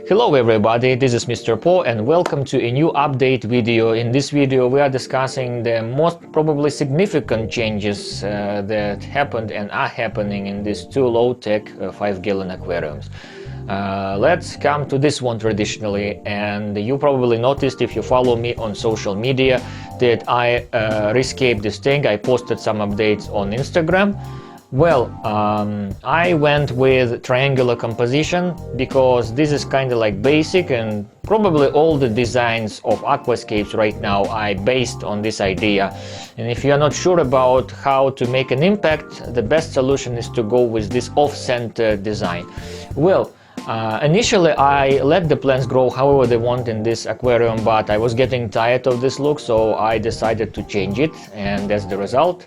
Hello everybody, this is Mr. Po and welcome to a new update video. In this video we are discussing the most probably significant changes that happened and are happening in these two low-tech 5-gallon aquariums. Let's come to this one traditionally, and you probably noticed if you follow me on social media that I rescaped this thing. I posted some updates on Instagram. Well, I went with triangular composition because this is kind of like basic, and probably all the designs of aquascapes right now are based on this idea. And if you are not sure about how to make an impact, the best solution is to go with this off-center design. Well, initially I let the plants grow however they want in this aquarium, but I was getting tired of this look, so I decided to change it, and that's the result.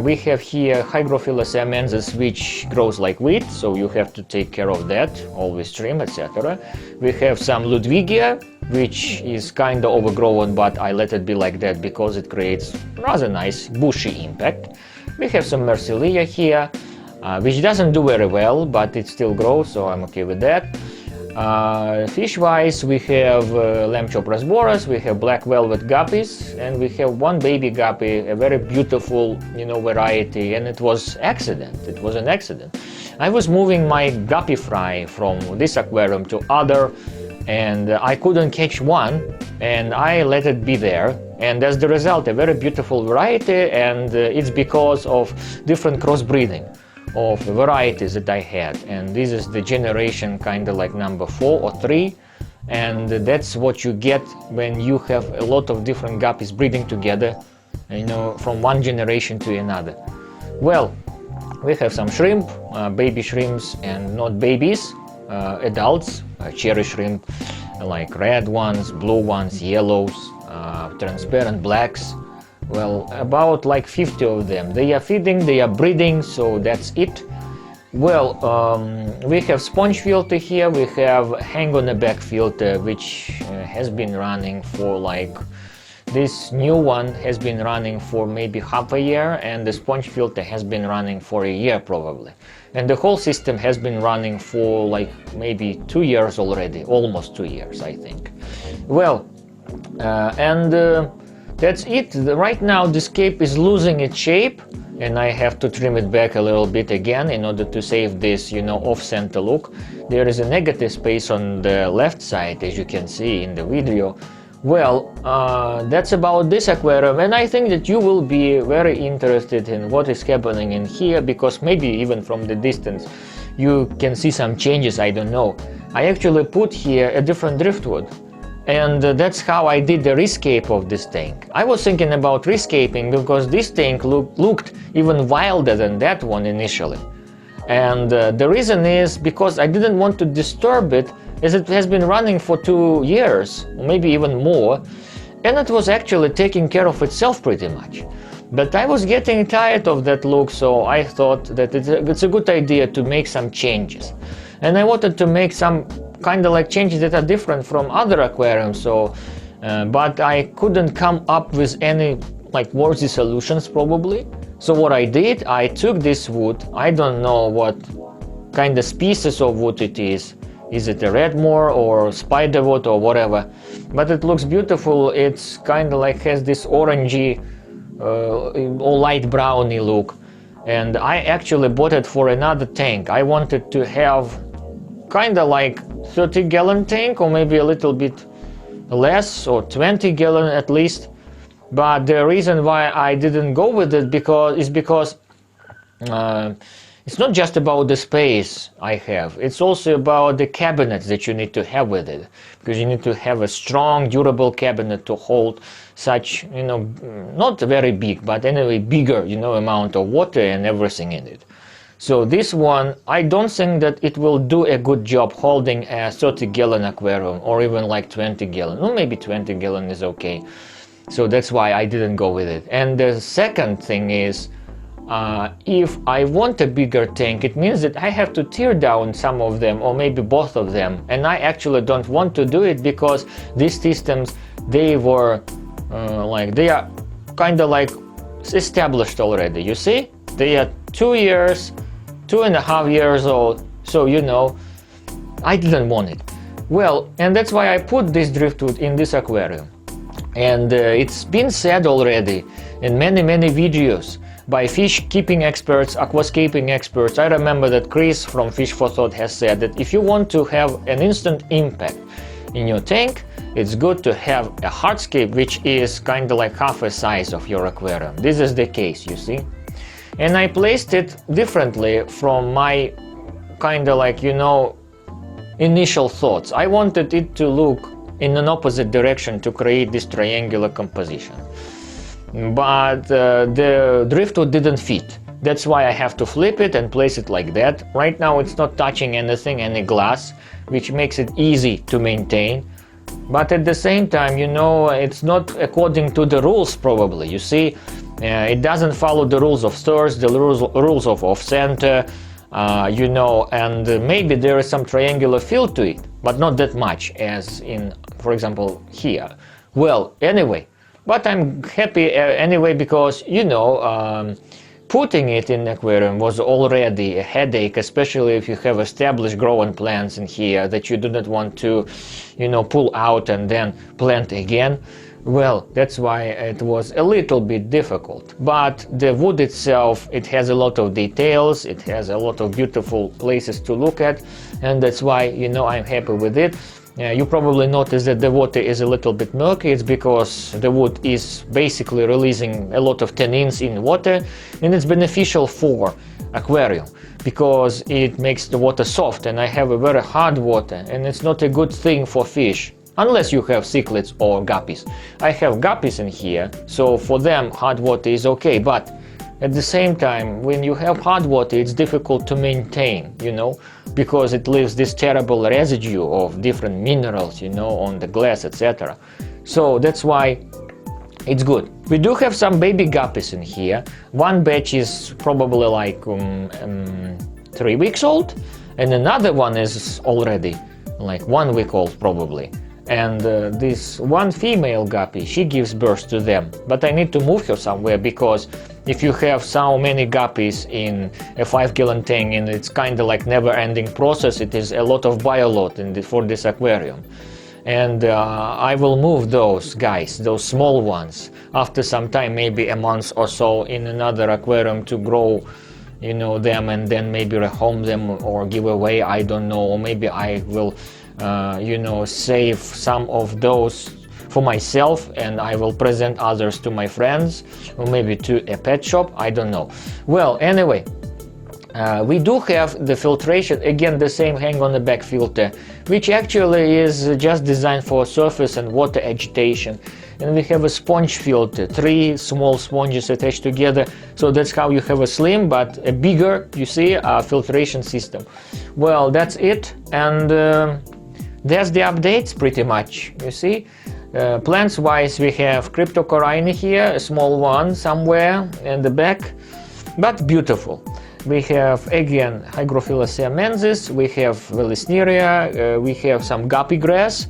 We have here Hygrophilus amensis, which grows like wheat, so you have to take care of that, always trim, etc. We have some Ludwigia, which is kind of overgrown, but I let it be like that because it creates rather nice bushy impact. We have some Mercilia here, which doesn't do very well, but it still grows, so I'm okay with that. Fish-wise, we have Lamchoprasboras, we have black velvet guppies, and we have one baby guppy, a very beautiful, variety, and it was accident. It was an accident. I was moving my guppy fry from this aquarium to other, and I couldn't catch one, and I let it be there, and as the result, a very beautiful variety, and it's because of different crossbreeding of varieties that I had, and this is the generation kind of like number 4 or 3, and that's what you get when you have a lot of different guppies breeding together, from one generation to another. Well, we have some shrimp, baby shrimps and not babies, adults, cherry shrimp, like red ones, blue ones, yellows, transparent blacks. Well, about like 50 of them. They are feeding, they are breeding, so that's it. Well, we have sponge filter here, we have hang on the back filter, which has been running for this new one has been running for maybe half a year, and the sponge filter has been running for a year probably. And the whole system has been running for maybe 2 years already, almost 2 years I think. Well, that's it. Right now this cape is losing its shape, and I have to trim it back a little bit again in order to save this, off-center look. There is a negative space on the left side, as you can see in the video. Well, that's about this aquarium, and I think that you will be very interested in what is happening in here, because maybe even from the distance you can see some changes, I don't know. I actually put here a different driftwood. And that's how I did the rescape of this tank. I was thinking about rescaping because this tank looked even wilder than that one initially. And the reason is because I didn't want to disturb it, as it has been running for 2 years, maybe even more, and it was actually taking care of itself pretty much. But I was getting tired of that look, so I thought that it's a good idea to make some changes. And I wanted to make some kind of changes that are different from other aquariums, so but I couldn't come up with any worthy solutions probably. So what I did, I took this wood. I don't know what kind of species of wood it is. Is it a redmore or spiderwood or whatever, but it looks beautiful. It's kind of has this orangey or light browny look, and I actually bought it for another tank. I wanted to have kind of 30-gallon tank, or maybe a little bit less, or 20-gallon at least. But the reason why I didn't go with it is because it's not just about the space I have, it's also about the cabinets that you need to have with it, because you need to have a strong, durable cabinet to hold such, not very big, but anyway bigger, amount of water and everything in it. So this one, I don't think that it will do a good job holding a 30-gallon aquarium, or even 20-gallon, or maybe 20-gallon is okay. So that's why I didn't go with it. And the second thing is, if I want a bigger tank, it means that I have to tear down some of them, or maybe both of them. And I actually don't want to do it, because these systems, they were they are kind of established already, you see? They are 2 years, 2.5 years old, so I didn't want it. Well, and that's why I put this driftwood in this aquarium. And it's been said already in many videos by fish keeping experts, aquascaping experts. I remember that Chris from Fish for Thought has said that if you want to have an instant impact in your tank, it's good to have a hardscape which is kind of like half the size of your aquarium. This is the case, you see. And I placed it differently from my kind of like, you know, initial thoughts. I wanted it to look in an opposite direction to create this triangular composition. But the driftwood didn't fit. That's why I have to flip it and place it like that. Right now it's not touching anything, any glass, which makes it easy to maintain. But at the same time, you know, it's not according to the rules probably. You see, it doesn't follow the rules of stirrs, the rules of off-center, you know, and maybe there is some triangular feel to it, but not that much as in, for example, here. Well, anyway, but I'm happy anyway because, you know, putting it in aquarium was already a headache, especially if you have established growing plants in here that you do not want to, you know, pull out and then plant again. Well, that's why it was a little bit difficult. But the wood itself, it has a lot of details, it has a lot of beautiful places to look at, and that's why, you know, I'm happy with it. You probably noticed that the water is a little bit murky. It's because the wood is basically releasing a lot of tannins in water, and it's beneficial for aquarium because it makes the water soft, and I have a very hard water, and it's not a good thing for fish unless you have cichlids or guppies. I have guppies in here, so for them hard water is okay, but at the same time, when you have hard water, it's difficult to maintain, you know, because it leaves this terrible residue of different minerals, you know, on the glass, etc. So that's why it's good. We do have some baby guppies in here. One batch is probably like 3 weeks old, and another one is already like 1 week old probably. And this one female guppy, she gives birth to them, but I need to move her somewhere because if you have so many guppies in a 5-gallon tank and it's kind of like never-ending process, it is a lot of bioload for this aquarium. And I will move those guys, those small ones, after some time, maybe a month or so, in another aquarium to grow, you know, them, and then maybe rehome them or give away, I don't know, or maybe I will you know, save some of those for myself and I will present others to my friends or maybe to a pet shop, I don't know. Well, anyway, we do have the filtration, again the same hang on the back filter, which actually is just designed for surface and water agitation. And we have a sponge filter, 3 small sponges attached together, so that's how you have a slim but a bigger, you see, filtration system. Well, that's it, and that's the updates pretty much, you see. Plants wise, we have cryptocorini here, a small one somewhere in the back, but beautiful. We have again Hygrophila siamensis, we have Velisneria, we have some guppy grass,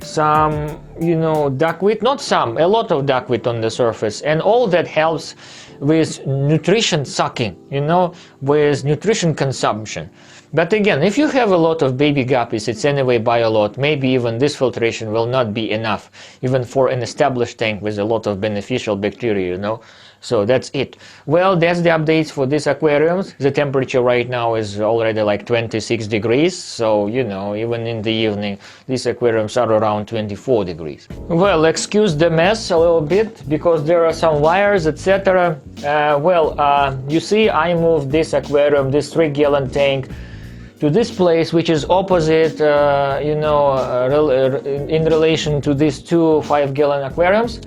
some, you know, duckweed, not some, a lot of duckweed on the surface, and all that helps with nutrition sucking, you know, with nutrition consumption. But again, if you have a lot of baby guppies, it's anyway bioload, maybe even this filtration will not be enough, even for an established tank with a lot of beneficial bacteria, you know. So that's it. Well, that's the updates for these aquariums. The temperature right now is already like 26 degrees, so, you know, even in the evening, these aquariums are around 24 degrees. Well, excuse the mess a little bit, because there are some wires, etc. You see, I moved this aquarium, this 3-gallon tank, to this place, which is opposite, you know, in relation to these 2 5-gallon aquariums.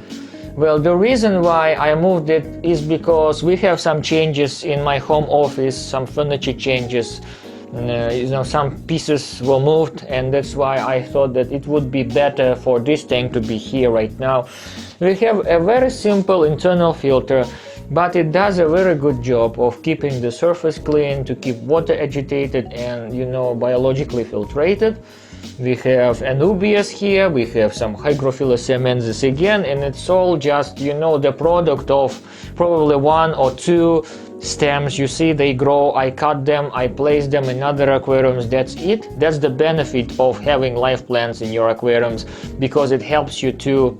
Well, the reason why I moved it is because we have some changes in my home office, some furniture changes, you know, some pieces were moved, and that's why I thought that it would be better for this tank to be here right now. We have a very simple internal filter, but it does a very good job of keeping the surface clean, to keep water agitated and, you know, biologically filtrated. We have Anubias here, we have some Hygrophila siamensis again, and it's all just, you know, the product of probably 1 or 2 stems, you see they grow, I cut them, I place them in other aquariums, that's it. That's the benefit of having live plants in your aquariums, because it helps you to,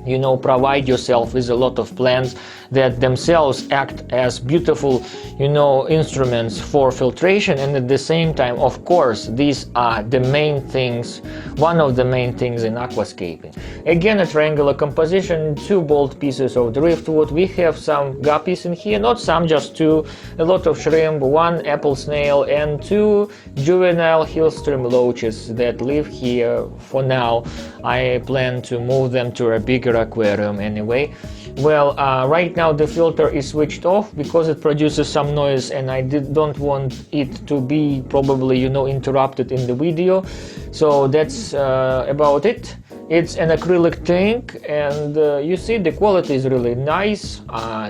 you know, provide yourself with a lot of plants that themselves act as beautiful, you know, instruments for filtration. And at the same time, of course, these are the main things, one of the main things in aquascaping. Again, a triangular composition, 2 bold pieces of driftwood. We have some guppies in here, not some, just 2, a lot of shrimp, 1 apple snail, and 2 juvenile hillstream loaches that live here for now. I plan to move them to a bigger aquarium anyway. Well, right now the filter is switched off because it produces some noise, and I don't want it to be probably, you know, interrupted in the video. So that's about it. It's an acrylic tank, and you see the quality is really nice.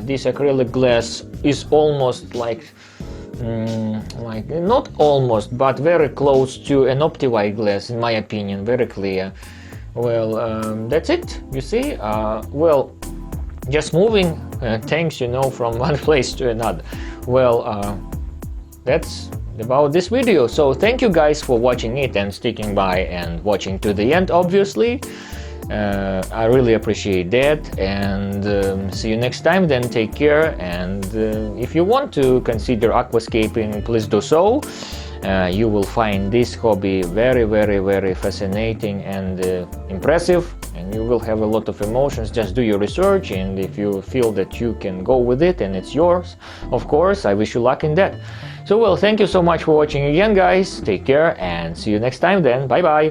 This acrylic glass is almost like not almost, but very close to an OptiWhite glass, in my opinion, very clear. Well, that's it, you see. Well, just moving tanks, you know, from one place to another. Well, that's about this video. So thank you guys for watching it and sticking by and watching to the end, obviously. I really appreciate that, and see you next time. Then take care, and if you want to consider aquascaping, please do so. You will find this hobby very, very, very fascinating and impressive, and you will have a lot of emotions. Just do your research, and if you feel that you can go with it and it's yours, of course, I wish you luck in that. So, well, thank you so much for watching again, guys. Take care and see you next time then. Bye bye.